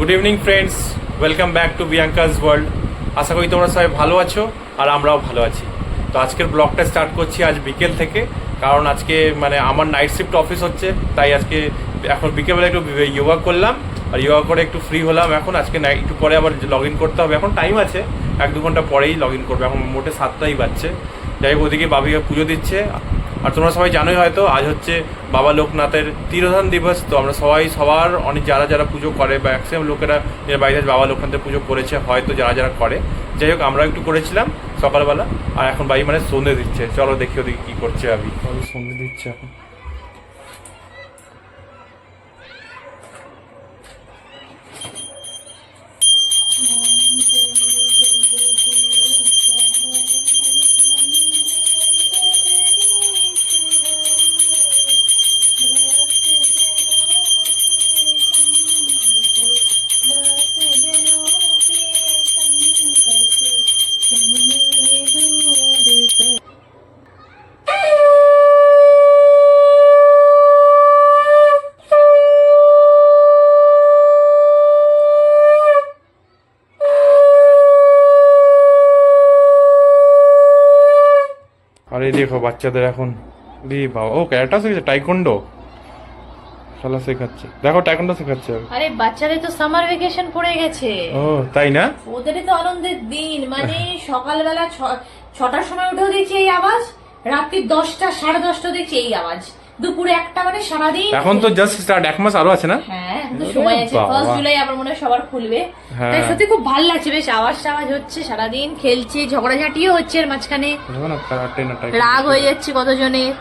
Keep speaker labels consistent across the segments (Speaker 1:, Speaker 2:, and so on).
Speaker 1: Good evening friends, welcome back to Bianca's world. আশা করি তোমরা সবাই ভালো আছো আর আমরাও ভালো আছি। তো আজকের ব্লগটা স্টার্ট করছি আজ বিকেল থেকে, কারণ আজকে আমার নাইট শিফট অফিস হচ্ছে, তাই আজকে এখন বিকেলবেলা একটু যোগা করলাম আর যোগা করে একটু ফ্রি হলাম। এখন আজকে একটু পরে আবার লগ ইন করতে হবে, এখন টাইম আছে, 1-2 ঘন্টা পরেই লগ ইন করবে। এখন মোটে 7টাই বাজছে। যাই হোক, ওদিকে বাবিকে পুজো দিচ্ছে। আর তোমরা সবাই জানোই হয়তো আজ হচ্ছে বাবা লোকনাথের তিরোধান দিবস। তো আমরা সবার অনেক যারা পুজো করে বা ম্যাক্সিমাম লোকেরা বাড়িতে বাবা লোকনাথের পুজো করেছে হয়তো, যারা করে। যাই হোক, আমরা একটু করেছিলাম সকালবেলা। আর এখন বাড়ি সন্ধে দিচ্ছে। চলো দেখি ওদিকে কী করছে। আমি সন্ধে দিচ্ছে এখন। আর এই দেখো বাচ্চাদের এখন বাবা ও ক্যারাটা শিখেছে, টাইকন্ডো খেলা শেখাচ্ছে। দেখো টাইকন্ডো শেখাচ্ছে।
Speaker 2: আরে বাচ্চাদের তো সামার ভ্যাকেশন পড়ে গেছে।
Speaker 1: ও তাই না?
Speaker 2: ওদেরই তো আনন্দের দিন। মানে সকালবেলা 6টার সময় উঠেও দেখছি এই আওয়াজ, রাত্রি 10টা 10:30 দেখছি এই আওয়াজ, দুপুরে 1টা, মানে সারাদিন।
Speaker 1: এখন তো জাস্ট স্টার্ট, 1 মাস আরো আছে না?
Speaker 2: হ্যাঁ, এখন তো সময় আছে। 1 জুলাই আবার মনে হয় সবার খুলবে। তাই সত্যি খুব ভালো লাগছে, বেশ আওয়াজ হচ্ছে, সারাদিন খেলছে, ঝগড়াঝাটিও হচ্ছে এর মাঝখানে, রাগ হয়ে যাচ্ছে কতজনের।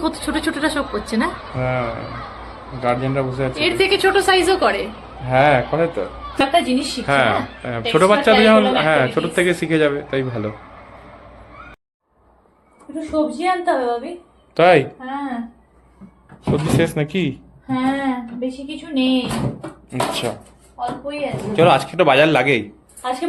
Speaker 2: কত ছোট ছোটটা সব করছে না?
Speaker 1: হ্যাঁ, গার্জিয়ানরা বসে আছে।
Speaker 2: এর থেকে ছোট সাইজও করে।
Speaker 1: হ্যাঁ, করে তো।
Speaker 2: একটা জিনিস শিখছে না,
Speaker 1: ছোট বাচ্চাদের যখন ছোট থেকে শিখে যাবে, তাই ভালো।
Speaker 2: একটু সবজি আনতে হবে ভাবি।
Speaker 1: তাই?
Speaker 2: হ্যাঁ,
Speaker 1: সবজি শেষ নাকি?
Speaker 2: হ্যাঁ, বেশি কিছু নেই।
Speaker 1: আচ্ছা,
Speaker 2: অল্পই আছে।
Speaker 1: চলো আজকে তো বাজার লাগেই।
Speaker 2: আজকে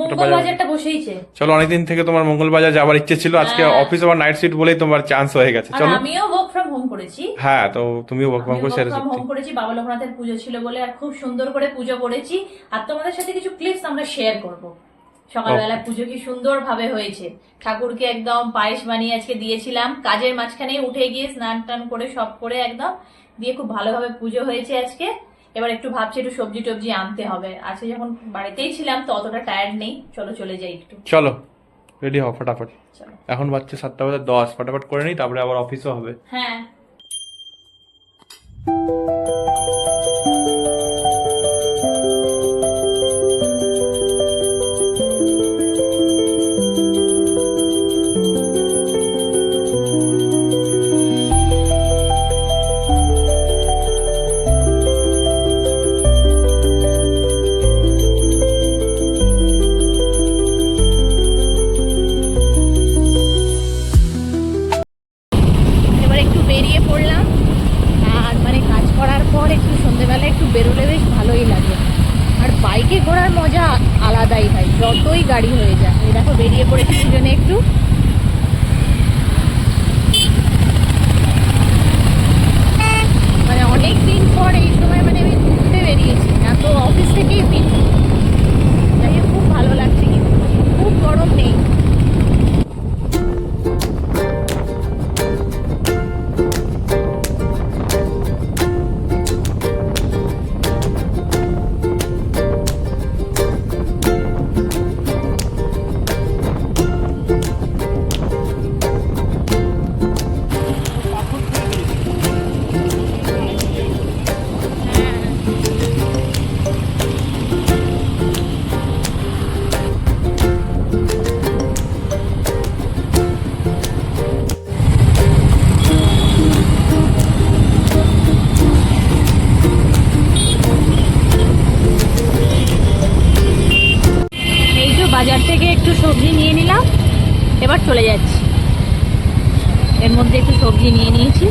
Speaker 2: মঙ্গল বাজারটা বসেইছে।
Speaker 1: চলো, অনেকদিন থেকে তোমার মঙ্গল বাজার যাওয়ার ইচ্ছে ছিল। আজকে অফিস আবার নাইট শিফট বলেই তোমার চান্স হয়ে গেছে। চলো,
Speaker 2: আমিও ওয়ার্ক ফ্রম হোম করেছি।
Speaker 1: হ্যাঁ, তো তুমিও ওয়ার্ক ফ্রম
Speaker 2: হোম করেছি। বাবা লোকনাথের পুজো ছিল বলে, আর খুব সুন্দর করে পুজো করেছি। আর তোমাদের সাথে কিছু ক্লিপস আমরা শেয়ার করব। সকালবেলা পুজো কি সুন্দর ভাবে হয়েছে। ঠাকুরকে একদম পায়েস বানিয়ে আজকে দিয়েছিলাম। কাজের মাঝখানে উঠে গিয়ে স্নান টান করে সব করে একদম দিয়ে খুব ভালোভাবে পুজো হয়েছে আজকে। এবার একটু ভাবছি একটু সবজি টবজি আনতে হবে। আজকে যখন বাড়িতেই ছিলাম তো অতটা টায়ার্ড নেই। চলো চলে যাই একটু।
Speaker 1: চলো রেডি হও ফটাফট। এখন বাচ্চা 7:10, ফটাফট করে নিই, তারপরে আবার অফিসও হবে।
Speaker 2: হ্যাঁ, বেরোলে বেশ ভালোই লাগে। আর বাইকে ঘোরার মজা আলাদাই ভাই, যতই গাড়ি হয়ে যায়। এই দেখো বেরিয়ে পড়েছি দুজনে একটু। মানে অনেক দিন পর এই সময় আমি ঘুরতে বেরিয়েছি, না তো অফিস থেকেই ফিরছি। তাই খুব ভালো লাগছে, কিন্তু খুব গরম নেই। বাজার থেকে একটু সবজি নিয়ে নিলাম, এবার চলে যাচ্ছি। এর মধ্যে একটু সবজি নিয়ে নিয়েছি,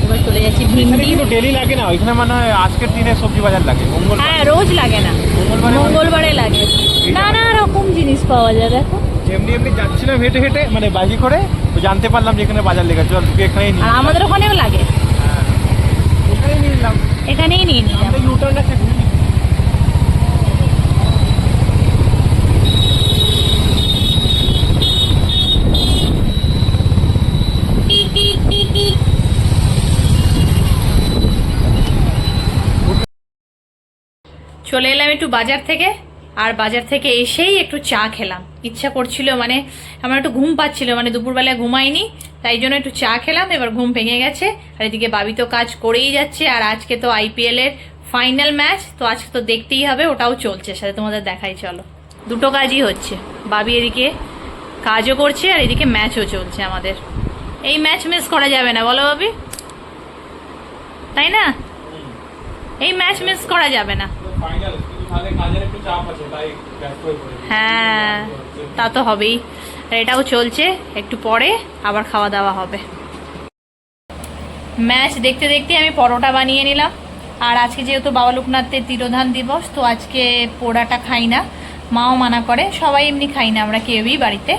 Speaker 2: এবার চলে যাচ্ছি। ভিন্ডি
Speaker 1: ডেলি লাগে না, ওইখানে মানে আজকের দিনে সবজি বাজার লাগে।
Speaker 2: হ্যাঁ, রোজ লাগে না, মঙ্গলবারে লাগে। নানা রকম জিনিস পাওয়া যায়। দেখো
Speaker 1: এমনি এমনি যাচ্ছিলাম হেঁটে হেঁটে, মানে বাজি করে, জানতে পারলাম যে এখানে বাজার লেগেছে, এখানে
Speaker 2: আমাদের ওখানেও লাগে। এখানেই নিয়ে নিলাম। চলে এলাম একটু বাজার থেকে, আর বাজার থেকে এসেই একটু চা খেলাম। ইচ্ছা করছিল, মানে আমার একটু ঘুম পাচ্ছিল, মানে দুপুরবেলা ঘুমাইনি, তাই জন্য একটু চা খেলাম। এবার ঘুম ভেঙে গেছে। আর এদিকে বাবি তো কাজ করেই যাচ্ছে, আর আজকে তো IPL এর ফাইনাল ম্যাচ, তো আজকে তো দেখতেই হবে, ওটাও চলছে, সাথে তোমাদের দেখাই চলো। দুটো কাজই হচ্ছে, বাবি এদিকে কাজও করছে আর এদিকে ম্যাচও চলছে আমাদের। এই ম্যাচ মিস করা যাবে না, বলো বাবি, তাই না? এই ম্যাচ মিস করা যাবে না। হ্যাঁ, তা তো হবেই। আর এটাও চলছে, একটু পরে আবার খাওয়া দাওয়া হবে। ম্যাচ দেখতে দেখতে আমি পরোটা বানিয়ে নিলাম। আর আজকে যেহেতু বাবা লোকনাথের তিরোধান দিবস, তো আজকে পোড়াটা খাই না, মাও মানা করে, সবাই এমনি খাই না আমরা কেউই বাড়িতে,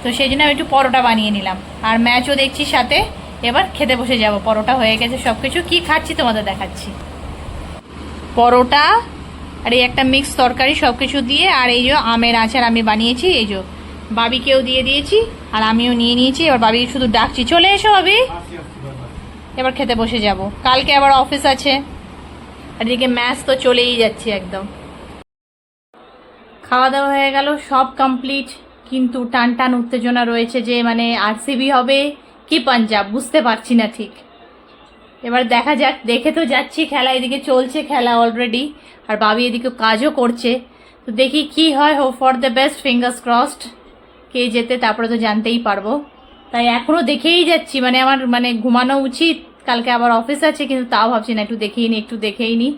Speaker 2: তো সেই জন্য আমি একটু পরোটা বানিয়ে নিলাম। আর ম্যাচও দেখছি সাথে। এবার খেতে বসে যাব, পরোটা হয়ে গেছে সব কিছু। কী খাচ্ছি তোমাদের দেখাচ্ছি। পরোটা আর এই একটা মিক্স তরকারি সব কিছু দিয়ে, আর এই যে আমের আচার আমি বানিয়েছি, এই যে বাবিকেও দিয়ে দিয়েছি আর আমিও নিয়ে নিয়েছি। এবার বাবি শুধু ডাকছি, চলে এসো বাবি, এবার খেতে বসে যাব। কালকে আবার অফিস আছে, আর এদিকে ম্যাচ তো চলেই যাচ্ছে একদম। খাওয়া দাওয়া হয়ে গেল, সব কমপ্লিট, কিন্তু টান টান উত্তেজনা রয়েছে যে মানে RCB হবে কি পাঞ্জাব, বুঝতে পারছি না ঠিক। এবার দেখা যাক, দেখে তো যাচ্ছি খেলা, এদিকে চলছে খেলা অলরেডি, আর বাবি এদিকে কাজও করছে। তো দেখি কি হয়, hope for the best, fingers crossed, কে যেতে তারপরে তো জানতেই পারবো। তাই এখনও দেখেই যাচ্ছি, মানে আমার মানে ঘুমানো উচিত, কালকে আবার অফিস আছে, কিন্তু তাও ভাবছি না, একটু দেখেই নি।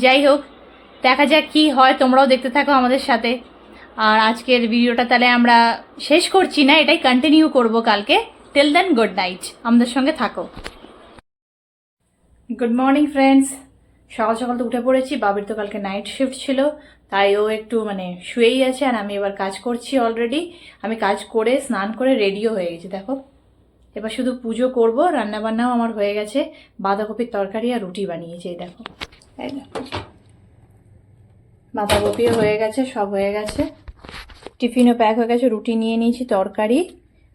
Speaker 2: যাই হোক, দেখা যাক কি হয়, তোমরাও দেখতে থাকো আমাদের সাথে। আর আজকের ভিডিওটা তাহলে আমরা শেষ করছি না, এটাই কন্টিনিউ করব কালকে। টিল দেন, গুড নাইট, আমাদের সঙ্গে থাকো। Good morning friends. সকাল সকাল তো উঠে পড়েছি, বাবির তো কালকে নাইট শিফট ছিল, তাই ও একটু মানে শুয়েই আছে, আর আমি এবার কাজ করছি অলরেডি। আমি কাজ করে স্নান করে রেডিও হয়ে গেছি, দেখো। এবার শুধু পুজো করব, রান্নাবান্নাও আমার হয়ে গেছে, বাঁধাকপির তরকারি আর রুটি বানিয়েছি, এই দেখো। তাই না, বাঁধাকপিও হয়ে গেছে, সব হয়ে গেছে, টিফিনও প্যাক হয়ে গেছে, রুটি নিয়ে নিয়েছি, তরকারি,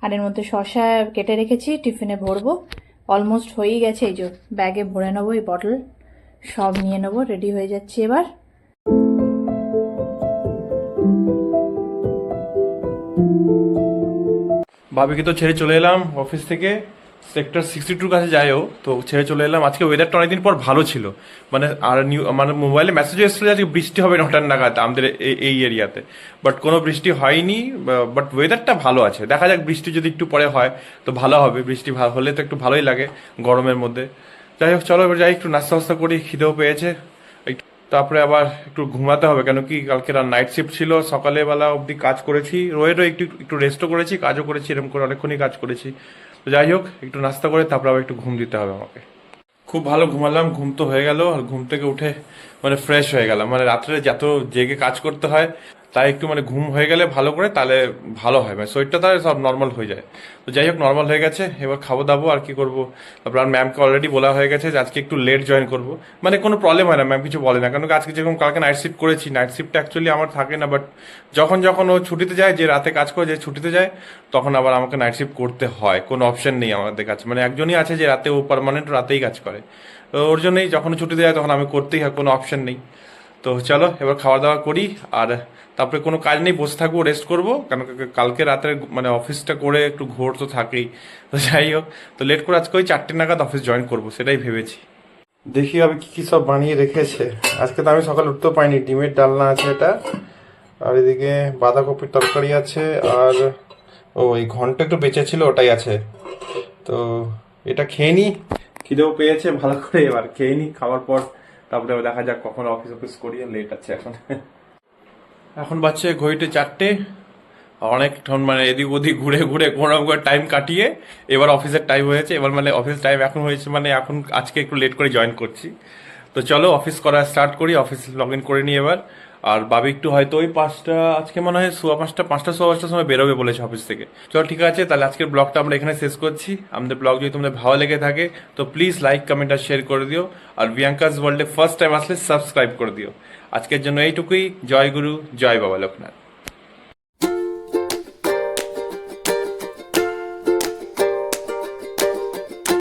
Speaker 2: আর এর মধ্যে শসা কেটে রেখেছি, টিফিনে ভরবো। অলমোস্ট হয়েই গেছে, এই যে ব্যাগে ভরে নেবো, এই বটল সব নিয়ে নেবো, রেডি হয়ে যাচ্ছি এবার।
Speaker 1: ভাবিকে তো ছেড়ে চলে এলাম অফিস থেকে, সেক্টর 62 কাছে যাইও, তো ছেড়ে চলে এলাম। আজকে ওয়েদারটা অনেকদিন পর ভালো ছিল, মানে আর মানে মোবাইলে মেসেজ এসেছিল আজকে বৃষ্টি হবে 9টার নাগাদ আমাদের এই এরিয়াতে, বাট কোনো বৃষ্টি হয়নি। বাট ওয়েদারটা ভালো আছে, দেখা যাক বৃষ্টি যদি একটু পরে হয় তো ভালো হবে। বৃষ্টি ভালো হলে তো একটু ভালোই লাগে গরমের মধ্যে। যাই হোক, চলো এবার যাই, একটু নাস্তা ফাস্তা করি, খিদেও পেয়েছে, তারপরে আবার একটু ঘুমাতে হবে, কেন কি কালকে নাইট শিফট ছিল, সকালে বেলা অবধি কাজ করেছি, রোয়েরও একটু রেস্টও করেছি, কাজও করেছি, এরকম করে অনেকক্ষণই কাজ করেছি। তো যাই হোক, একটু নাস্তা করে তারপর আবার একটু ঘুম দিতে হবে আমাকে। খুব ভালো ঘুমালাম, ঘুম তো হয়ে গেল, আর ঘুম থেকে উঠে মানে ফ্রেশ হয়ে গেলাম। মানে রাত্রে যত জেগে কাজ করতে হয়, তাই একটু মানে ঘুম হয়ে গেলে ভালো করে, তাহলে ভালো হয়, মানে শরীরটা তাহলে সব নর্মাল হয়ে যায়। তো যাই হোক, নর্মাল হয়ে গেছে, এবার খাবো দাবো আর কি করবো। তারপর আর ম্যামকে অলরেডি বলা হয়ে গেছে যে আজকে একটু লেট জয়েন করবো, মানে কোনো প্রবলেম হয় না, ম্যাম কিছু বলে না, কারণ আজকে যেরকম কালকে নাইট শিফট করেছি, নাইট শিফটটা অ্যাকচুয়ালি আমার থাকে না, বাট যখন ও ছুটিতে যায়, যে রাতে কাজ করে যে ছুটিতে যায়, তখন আবার আমাকে নাইট শিফট করতে হয়, কোনো অপশন নেই আমাদের কাছে। মানে একজনই আছে যে রাতে, ও পার্মানেন্ট রাতেই কাজ করে, তো ওর জন্যই যখন ছুটিতে যায় তখন আমি করতেই হয়, কোনো অপশন নেই। তো চলো এবার খাওয়া দাওয়া করি, আর তারপরে কোনো কাজ নেই, বসে থাকবো, রেস্ট করবো, কারণ কালকে রাতে মানে অফিসটা করে একটু ঘোর তো থাকেই। তো যাই হোক, তো লেট করে আজকে ওই 4টে নাগাদ অফিস জয়েন করবো, সেটাই ভেবেছি। দেখি আমি কি সব বানিয়ে রেখেছে আজকে। তো আমি সকালে উঠতেও পাইনি, ডিমের ডালনা আছে এটা, আর এদিকে বাঁধাকপির তরকারি আছে, আর এই ঘন্টা একটু বেঁচে ছিল, ওটাই আছে। তো এটা খেয়ে নি, খিদেও পেয়েছে ভালো করে, এবার খেয়ে নি, খাওয়ার পর তারপরে দেখা যাক কখন অফিস করি, লেট আছে এখন বাচ্চা ঘড়িতে 4টে, অনেকক্ষণ মানে এদিক ওদিক ঘুরে ঘুরে কোনো রকম করে টাইম কাটিয়ে এবার অফিসের টাইম হয়েছে। এবার মানে অফিস টাইম এখন হয়েছে, মানে এখন আজকে একটু লেট করে জয়েন করছি। তো চলো অফিস করা স্টার্ট করি, অফিস লগ ইন করে নিই এবার। আর বাবি একটু হয়তো ওই 5টা, আজকে মনে হয় 5:15 5:15 সময় বেরোবে বলেছে অফিস থেকে। চলো ঠিক আছে, তাহলে আজকের ব্লগটা আমরা এখানে শেষ করছি। আমাদের ব্লগ যদি তোমাদের ভালো লেগে থাকে তো প্লিজ লাইক, কমেন্ট আর শেয়ার করে দিও। আর বিয়াঙ্কাস ওয়ার্ল্ডে ফার্স্ট টাইম আসলে সাবস্ক্রাইব করে দিও। আজকের জন্য এইটুকুই। জয় গুরু, জয় বাবা লোকনাথ।